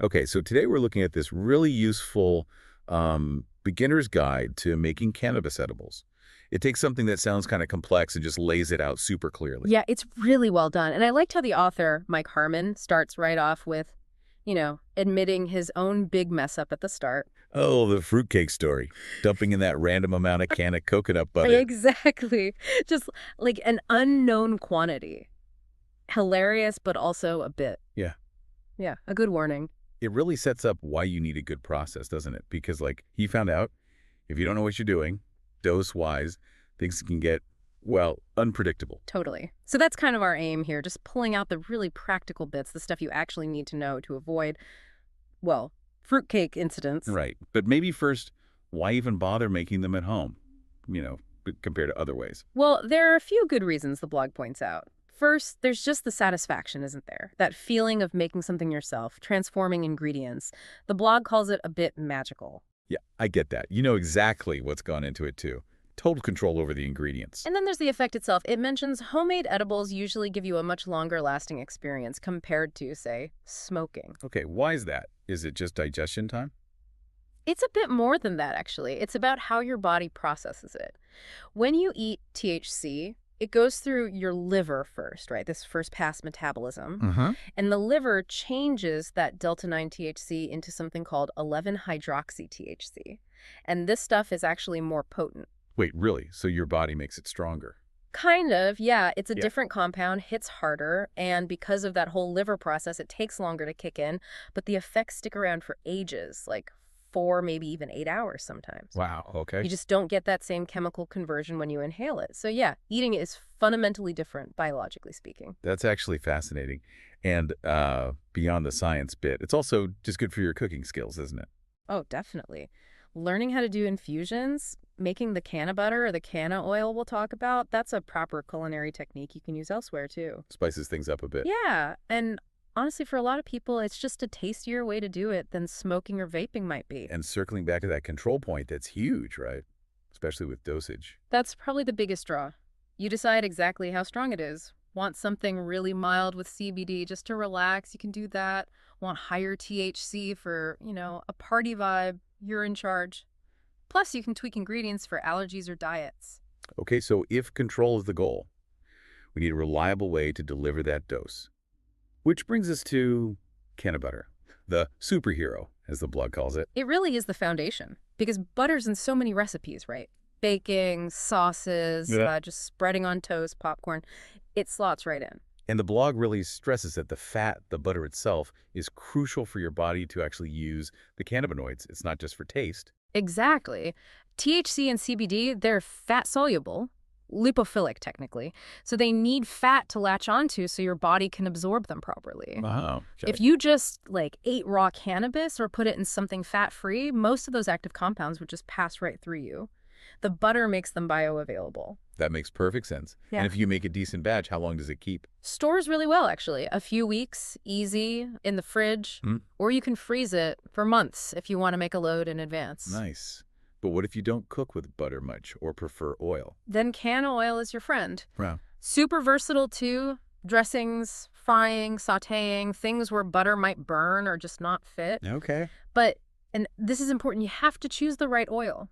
Okay, so today we're looking at this really useful beginner's guide to making cannabis edibles. It takes something that sounds kind of complex and just lays it out super clearly. Yeah, it's really well done. And I liked how the author, Mike Harmon, starts right off with, admitting his own big mess up at the start. Oh, the fruitcake story. Dumping in that random amount of can of coconut butter. Exactly. Just like an unknown quantity. Hilarious, but also a bit. Yeah. Yeah, a good warning. It really sets up why you need a good process, doesn't it? Because, like, he found out if you don't know what you're doing, dose-wise, things can get, well, unpredictable. Totally. So that's kind of our aim here, just pulling out the really practical bits, the stuff you actually need to know to avoid, well, fruitcake incidents. Right. But maybe first, why even bother making them at home, compared to other ways? Well, there are a few good reasons the blog points out. First, there's just the satisfaction, isn't there? That feeling of making something yourself, transforming ingredients. The blog calls it a bit magical. Yeah, I get that. You know exactly what's gone into it, too. Total control over the ingredients. And then there's the effect itself. It mentions homemade edibles usually give you a much longer lasting experience compared to, say, smoking. Okay, why is that? Is it just digestion time? It's a bit more than that, actually. It's about how your body processes it. When you eat THC, it goes through your liver first, right? This first pass metabolism. Uh-huh. And the liver changes that delta 9 THC into something called 11-hydroxy THC. And this stuff is actually more potent. Wait, really? So your body makes it stronger? Kind of, yeah. It's a Yeah. different compound, hits harder, and because of that whole liver process, it takes longer to kick in, but the effects stick around for ages, like 4, maybe even 8 hours sometimes. Wow, okay. You just don't get that same chemical conversion when you inhale it. So yeah, eating it is fundamentally different, biologically speaking. That's actually fascinating. And beyond the science bit, it's also just good for your cooking skills, isn't it? Oh, definitely. Learning how to do infusions, making the canna butter or the canna oil we'll talk about, that's a proper culinary technique you can use elsewhere too. Spices things up a bit. Yeah, and honestly, for a lot of people, it's just a tastier way to do it than smoking or vaping might be. And circling back to that control point, that's huge, right? Especially with dosage. That's probably the biggest draw. You decide exactly how strong it is. Want something really mild with CBD just to relax, you can do that. Want higher THC for, a party vibe, you're in charge. Plus, you can tweak ingredients for allergies or diets. Okay, so if control is the goal, we need a reliable way to deliver that dose. Which brings us to canna butter, the superhero, as the blog calls it. It really is the foundation because butter's in so many recipes, right? Baking, sauces, Yeah. just spreading on toast, popcorn. It slots right in. And the blog really stresses that the fat, the butter itself, is crucial for your body to actually use the cannabinoids. It's not just for taste. Exactly. THC and CBD, they're fat soluble, lipophilic technically, so they need fat to latch onto so your body can absorb them properly. Wow. Okay. If you just ate raw cannabis or put it in something fat-free, most of those active compounds would just pass right through you. The butter makes them bioavailable. That makes perfect sense. Yeah. And if you make a decent batch, how long does it keep? Stores really well, actually. A few weeks, easy, in the fridge, Hmm? or you can freeze it for months if you want to make a load in advance. Nice. But what if you don't cook with butter much or prefer oil? Then canna oil is your friend. Wow. Super versatile, too. Dressings, frying, sautéing, things where butter might burn or just not fit. Okay. But, and this is important, you have to choose the right oil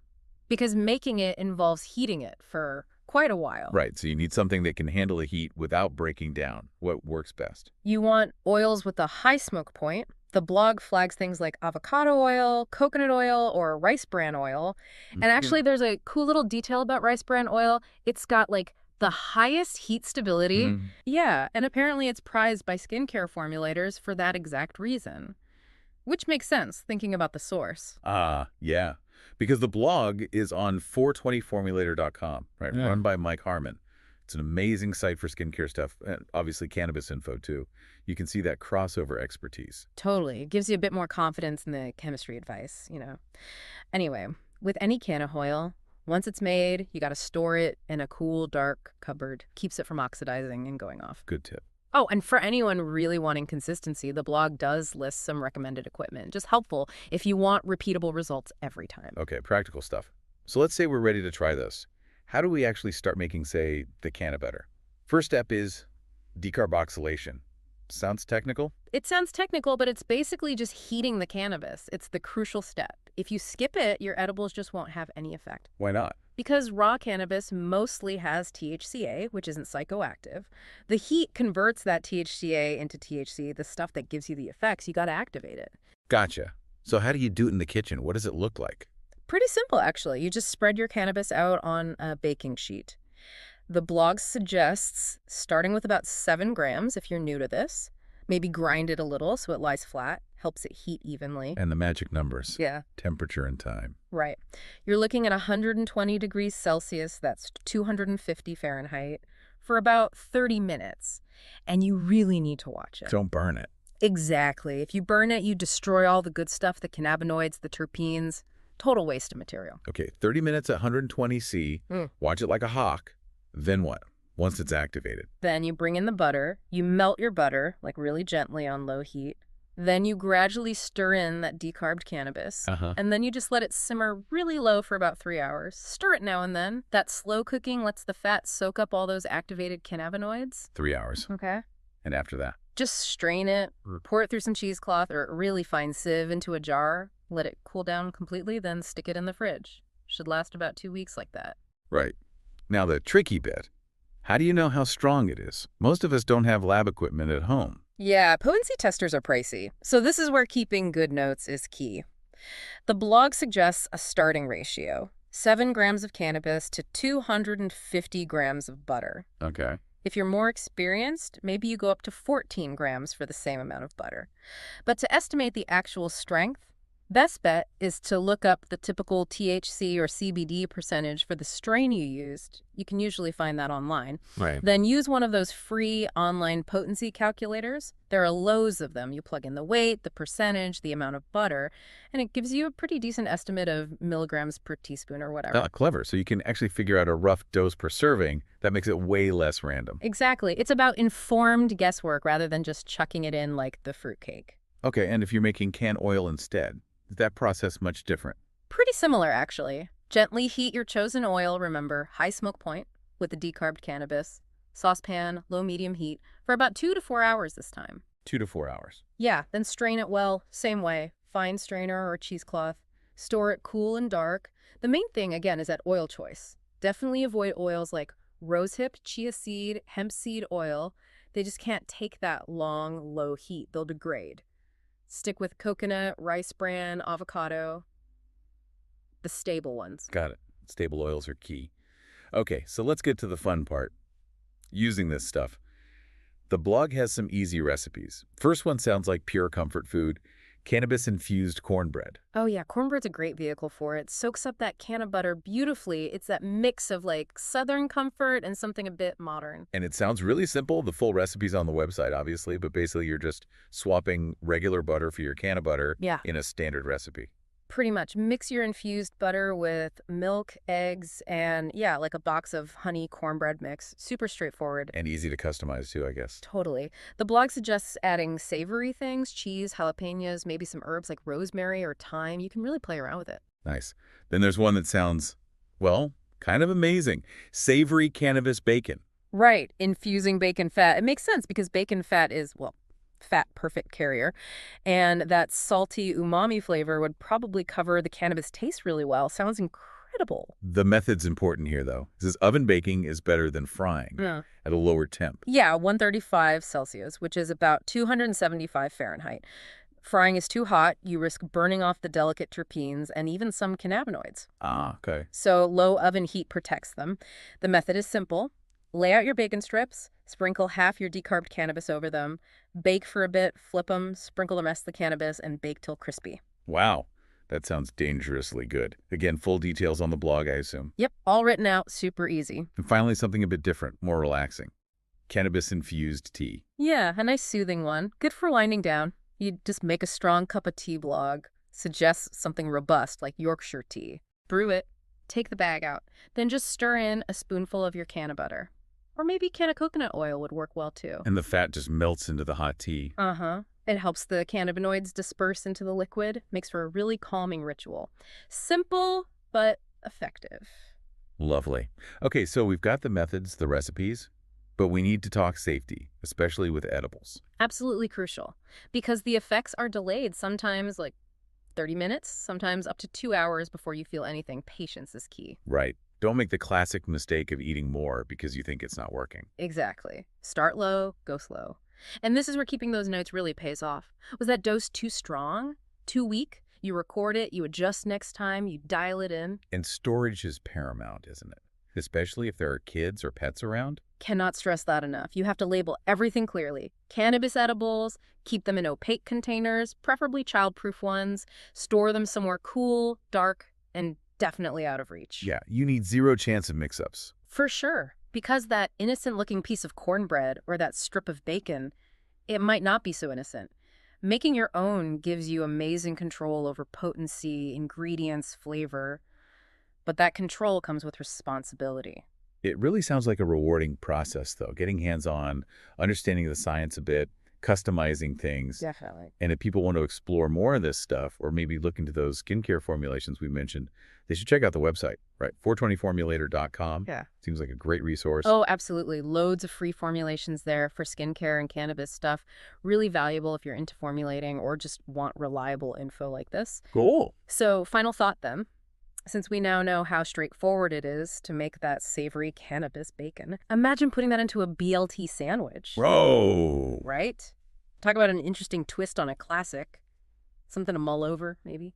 because making it involves heating it for quite a while. Right, so you need something that can handle the heat without breaking down. What works best? You want oils with a high smoke point. The blog flags things like avocado oil, coconut oil, or rice bran oil. And actually, there's a cool little detail about rice bran oil. It's got the highest heat stability. Mhm. Yeah, and apparently it's prized by skincare formulators for that exact reason. Which makes sense, thinking about the source. Yeah. Because the blog is on 420formulator.com, right? Yeah. Run by Mike Harmon. It's an amazing site for skincare stuff, and obviously cannabis info, too. You can see that crossover expertise. Totally. It gives you a bit more confidence in the chemistry advice, Anyway, with any canna oil, once it's made, you got to store it in a cool, dark cupboard. Keeps it from oxidizing and going off. Good tip. Oh, and for anyone really wanting consistency, the blog does list some recommended equipment. Just helpful if you want repeatable results every time. Okay, practical stuff. So let's say we're ready to try this. How do we actually start making, say, the canna butter? First step is decarboxylation. Sounds technical? It sounds technical, but it's basically just heating the cannabis. It's the crucial step. If you skip it, your edibles just won't have any effect. Why not? Because raw cannabis mostly has THCA, which isn't psychoactive. The heat converts that THCA into THC, the stuff that gives you the effects. You got to activate it. Gotcha. So how do you do it in the kitchen? What does it look like? Pretty simple, actually. You just spread your cannabis out on a baking sheet. The blog suggests starting with about 7 grams if you're new to this. Maybe grind it a little so it lies flat, helps it heat evenly. And the magic numbers. Yeah. Temperature and time. Right. You're looking at 120 degrees Celsius, that's 250 Fahrenheit, for about 30 minutes. And you really need to watch it. Don't burn it. Exactly. If you burn it, you destroy all the good stuff, the cannabinoids, the terpenes. Total waste of material. Okay, 30 minutes at 120 C. Watch it like a hawk. Then what? Once it's activated. Then you bring in the butter. You melt your butter, like really gently on low heat. Then you gradually stir in that decarbed cannabis. And then you just let it simmer really low for about 3 hours. Stir it now and then. That slow cooking lets the fat soak up all those activated cannabinoids. 3 hours. Okay. And after that? Just strain it, pour it through some cheesecloth or a really fine sieve into a jar. Let it cool down completely, then stick it in the fridge. Should last about 2 weeks like that. Right. Now the tricky bit. How do you know how strong it is? Most of us don't have lab equipment at home. Yeah, potency testers are pricey, so this is where keeping good notes is key. The blog suggests a starting ratio, 7 grams of cannabis to 250 grams of butter. Okay. If you're more experienced, maybe you go up to 14 grams for the same amount of butter. But to estimate the actual strength, best bet is to look up the typical THC or CBD percentage for the strain you used. You can usually find that online. Right. Then use one of those free online potency calculators. There are loads of them. You plug in the weight, the percentage, the amount of butter, and it gives you a pretty decent estimate of milligrams per teaspoon or whatever. Clever. So you can actually figure out a rough dose per serving. That makes it way less random. Exactly. It's about informed guesswork rather than just chucking it in like the fruitcake. Okay, and if you're making can oil instead, is that process much different? Pretty similar, actually. Gently heat your chosen oil, remember, high smoke point, with the decarbed cannabis. Saucepan, low-medium heat, for about 2 to 4 hours this time. 2 to 4 hours. Yeah, then strain it well, same way. Fine strainer or cheesecloth. Store it cool and dark. The main thing, again, is that oil choice. Definitely avoid oils like rosehip, chia seed, hemp seed oil. They just can't take that long, low heat. They'll degrade. Stick with coconut, rice bran, avocado. The stable ones. Got it. Stable oils are key. Okay, so let's get to the fun part. Using this stuff. The blog has some easy recipes. First one sounds like pure comfort food. Cannabis-infused cornbread. Oh yeah, cornbread's a great vehicle for it. Soaks up that can of butter beautifully. It's that mix of like Southern comfort and something a bit modern. And it sounds really simple. The full recipe's on the website, obviously, but basically you're just swapping regular butter for your can of butter in a standard recipe. Pretty much. Mix your infused butter with milk, eggs, and yeah, like a box of honey cornbread mix. Super straightforward. And easy to customize too, I guess. Totally. The blog suggests adding savory things, cheese, jalapenos, maybe some herbs like rosemary or thyme. You can really play around with it. Nice. Then there's one that sounds, well, kind of amazing. Savory cannabis bacon. Right. Infusing bacon fat. It makes sense because bacon fat is, well, fat perfect carrier, and that salty umami flavor would probably cover the cannabis taste really well. Sounds incredible. The method's important here, though. This oven baking is better than frying at a lower temp. Yeah, 135 Celsius, which is about 275 Fahrenheit. Frying is too hot. You risk burning off the delicate terpenes and even some cannabinoids. Ah, okay. So low oven heat protects them. The method is simple. Lay out your bacon strips, sprinkle half your decarbed cannabis over them, bake for a bit, flip them, sprinkle the rest of the cannabis, and bake till crispy. Wow, that sounds dangerously good. Again, full details on the blog, I assume. Yep, all written out, super easy. And finally, something a bit different, more relaxing. Cannabis-infused tea. Yeah, a nice soothing one. Good for winding down. You just make a strong cup of tea blog. Suggest something robust like Yorkshire tea. Brew it, take the bag out, then just stir in a spoonful of your can of butter. Or maybe a can of coconut oil would work well, too. And the fat just melts into the hot tea. Uh-huh. It helps the cannabinoids disperse into the liquid. Makes for a really calming ritual. Simple, but effective. Lovely. Okay, so we've got the methods, the recipes. But we need to talk safety, especially with edibles. Absolutely crucial, because the effects are delayed, sometimes like 30 minutes, sometimes up to 2 hours before you feel anything. Patience is key. Right. Don't make the classic mistake of eating more because you think it's not working. Exactly. Start low, go slow. And this is where keeping those notes really pays off. Was that dose too strong? Too weak? You record it, you adjust next time, you dial it in. And storage is paramount, isn't it? Especially if there are kids or pets around. Cannot stress that enough. You have to label everything clearly. Cannabis edibles, keep them in opaque containers, preferably childproof ones, store them somewhere cool, dark, and definitely out of reach. Yeah, you need zero chance of mix-ups. For sure, because that innocent-looking piece of cornbread or that strip of bacon, it might not be so innocent. Making your own gives you amazing control over potency, ingredients, flavor, but that control comes with responsibility. It really sounds like a rewarding process, though, getting hands-on, understanding the science a bit, customizing things. Definitely. And if people want to explore more of this stuff or maybe look into those skincare formulations we mentioned, they should check out the website, right? 420formulator.com. Yeah. Seems like a great resource. Oh, absolutely. Loads of free formulations there for skincare and cannabis stuff. Really valuable if you're into formulating or just want reliable info like this. Cool. So, final thought then. Since we now know how straightforward it is to make that savory cannabis bacon, imagine putting that into a BLT sandwich. Bro. Right? Talk about an interesting twist on a classic. Something to mull over, maybe.